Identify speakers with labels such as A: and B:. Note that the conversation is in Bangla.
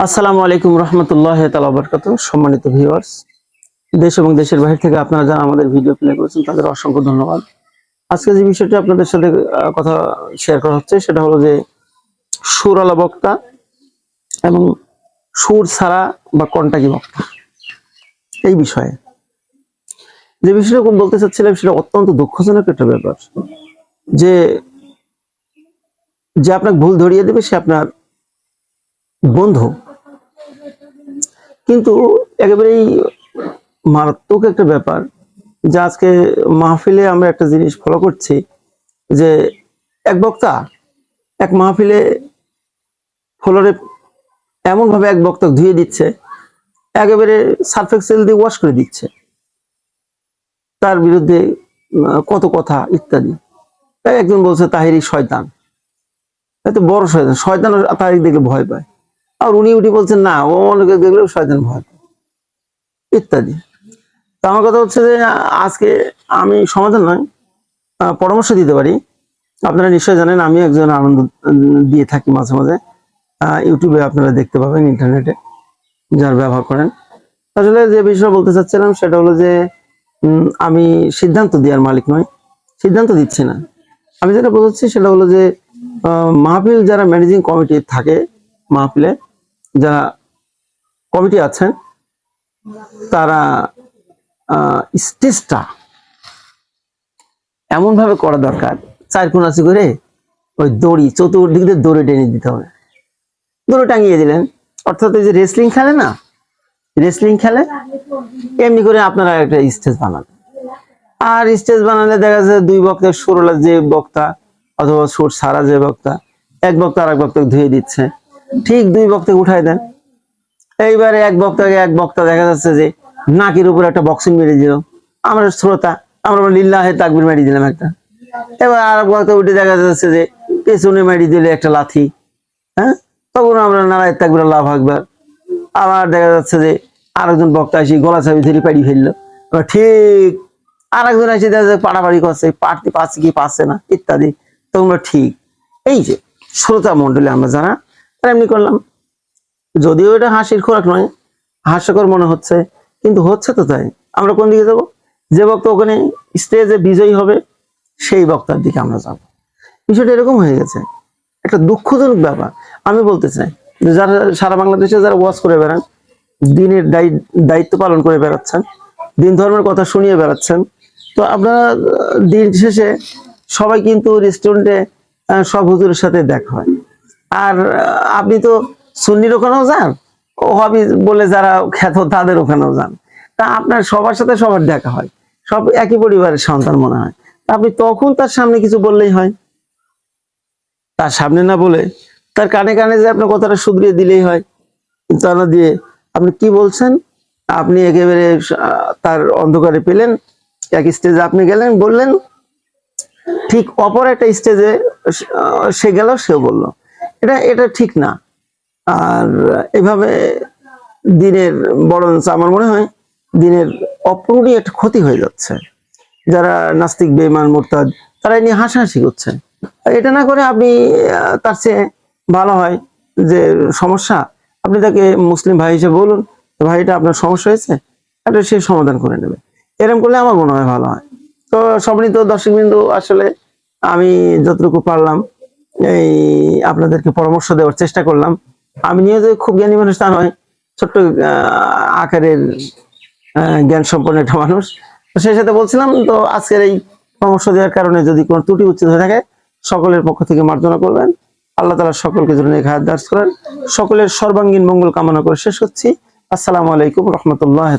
A: আসসালামু আলাইকুম রহমতুল্লাহ তাআলা বারাকাতুহু। সম্মানিত ভিউয়ার্স, দেশ এবং দেশের বাইরে থেকে আপনারা যারা আমাদের ভিডিও প্লে করেছেন তাদের অসংখ্য ধন্যবাদ। আজকে যে বিষয়টি আপনাদের সাথে কথা শেয়ার করা হচ্ছে সেটা হলো যে সুরালা বক্তা এবং সুর ছাড়া বা কন্টাকি বক্তা, এই বিষয়ে যে বিষয়টা বলতে চাচ্ছিলাম সেটা অত্যন্ত দুঃখজনক একটা ব্যাপার যে যে আপনাকে ভুল ধরিয়ে দেবে সে আপনার বন্ধু, কিন্তু একেবারেই মারাত্মক একটা ব্যাপার যে আজকে মাহফিলে আমরা একটা জিনিস ফলো করছি যে এক বক্তা এক মাহফিলে ফ্লোরে এমন ভাবে এক বক্তা ধুয়ে দিচ্ছে, একেবারে সার্ফ এক্সেল দিয়ে ওয়াশ করে দিচ্ছে, তার বিরুদ্ধে কত কথা ইত্যাদি। তাই একজন বলছে তাহিরি শয়তান, এত বড় শয়তান, শয়তান তাহিরি দেখলে ভয় পায়। আর উনি উঠি বলছেন না, ও অনেকে দেখলেও শয়তান ভয় পায় ইত্যাদি। তো আমার কথা হচ্ছে যে আজকে আমি সমাধান নয় পরামর্শ দিতে পারি। আপনারা নিশ্চয়ই জানেন আমি একজন আনন্দ দিয়ে থাকি মাঝে মাঝে, ইউটিউবে আপনারা দেখতে পাবেন, ইন্টারনেটে যারা ব্যবহার করেন। আসলে যে বিষয় বলতে চাচ্ছিলাম সেটা হলো যে আমি সিদ্ধান্ত দেওয়ার মালিক নয়, সিদ্ধান্ত দিচ্ছি না। আমি যেটা বোঝাচ্ছি সেটা হলো যে মাহফিল যারা ম্যানেজিং কমিটি থাকে, মাহফিলে যারা কমিটি আছেন তারা স্টেজটা এমন ভাবে করা দরকার, চার কোনাচি করে ওই দড়ি চতুর্দিক দিয়ে দড়ি টেনে দিতে হবে, দড়ি টাঙিয়ে দিলেন। অর্থাৎ এই যে রেসলিং খেলে না, রেসলিং খেলে এমনি করে আপনারা একটা স্টেজ বানাবেন। আর স্টেজ বানালে দেখা যায় দুই বক্তার সুরলা যে বক্তা অথবা সুর সারা যে বক্তা, এক বক্তা আর এক বক্তাকে ধুয়ে দিচ্ছে, ঠিক দুই বক্তাকে উঠাই দেন। এইবারে এক বক্তা দেখা যাচ্ছে যে নাকের উপর একটা বক্সিং মেরে দিল, আমরা শ্রোতা আমরা লিল্লাহে তাকবীর মেরে দিলাম একটা। এবার আর এক বক্তা উঠে দেখা যাচ্ছে যে পেছনে মেরে দিলে একটা লাথি, হ্যাঁ, তখন আমরা নারায় তাকবীর আল্লাহু আকবার। আবার দেখা যাচ্ছে যে আরেকজন বক্তা এসে গলা চাবি ধরে পাড়ি ফেললো, ঠিক আরেকজন এসে দেখা যাচ্ছে পাড়াপাড়ি করছে, পাড়তে পারছে কি পারছে না ইত্যাদি। তোমরা ঠিক এই যে শ্রোতা মন্ডলী আমরা যারা তারা এমনি করলাম, যদিও এটা হাসির খোরাক নয়, হাস্যকর মনে হচ্ছে, কিন্তু হচ্ছে তো তাই। আমরা কোন দিকে যাবো? যে বক্তা ওখানে স্টেজে বিজয়ী হবে সেই বক্তার দিকে আমরা যাব। বিষয়টা এরকম হয়ে গেছে, একটা দুঃখজনক ব্যাপার। আমি বলতে চাই যে যারা সারা বাংলাদেশে যারা ওয়াজ করে বেড়ান, দিনের দায়িত্ব পালন করে বেড়াচ্ছেন, দিন ধর্মের কথা শুনিয়ে বেড়াচ্ছেন, তো আপনারা দিন শেষে সবাই কিন্তু রেস্টুরেন্টে সব হুজুরের সাথে দেখা হয়। আর আপনি তো সুন্নির ওখানেও যান, ওহাবি বলে যারা খ্যাত তাদের ওখানেও যান, তা আপনার সবার সাথে সবার দেখা হয়, সব একই পরিবারের সন্তান মনে হয়। আপনি তখন তার সামনে কিছু বললেই হয়, তার সামনে না বলে তার কানে কানে যে আপনার কথাটা শুধরিয়ে দিলেই হয়। তা না দিয়ে আপনি কি বলছেন, আপনি একেবারে তার অন্ধকারে পেলেন, এক স্টেজে আপনি গেলেন বললেন, ঠিক অপর একটা স্টেজে সে গেল, সেও বললো, এটা ঠিক না। আর এভাবে দিনের বরঞ্চ আমার মনে হয় দিনের অপূরণীয় একটা ক্ষতি হয়ে যাচ্ছে। যারা নাস্তিক বেঈমান মুরতাদ তারা নিয়ে হাসাহাসি করছে। এটা না করে আপনি তার চেয়ে ভালো হয় যে সমস্যা, আপনি তাকে মুসলিম ভাই হিসেবে বলুন, ভাই এটা আপনার সমস্যা হয়েছে, এটা সে সমাধান করে নেবে। এরকম করলে আমার মনে হয় ভালো হয়। তো সম্মানিত দর্শকবৃন্দ, আসলে আমি যতটুকু পারলাম এই আপনাদেরকে পরামর্শ দেওয়ার চেষ্টা করলাম। আমি নিয়ে যে খুব জ্ঞানী মানুষ তা নয়, ছোট্ট আকারের জ্ঞান সম্পন্ন একটা মানুষ। তো সেই সাথে বলছিলাম, তো আজকের এই পরামর্শ দেওয়ার কারণে যদি কোনো ত্রুটি উচিত হয়ে থাকে সকলের পক্ষ থেকে মার্জনা করবেন। আল্লাহ তাআলা সকলকে যেন নেক হায়াত দান করেন। সকলের সর্বাঙ্গীন মঙ্গল কামনা করে শেষ করছি। আসসালামু আলাইকুম রহমতুল্লাহ।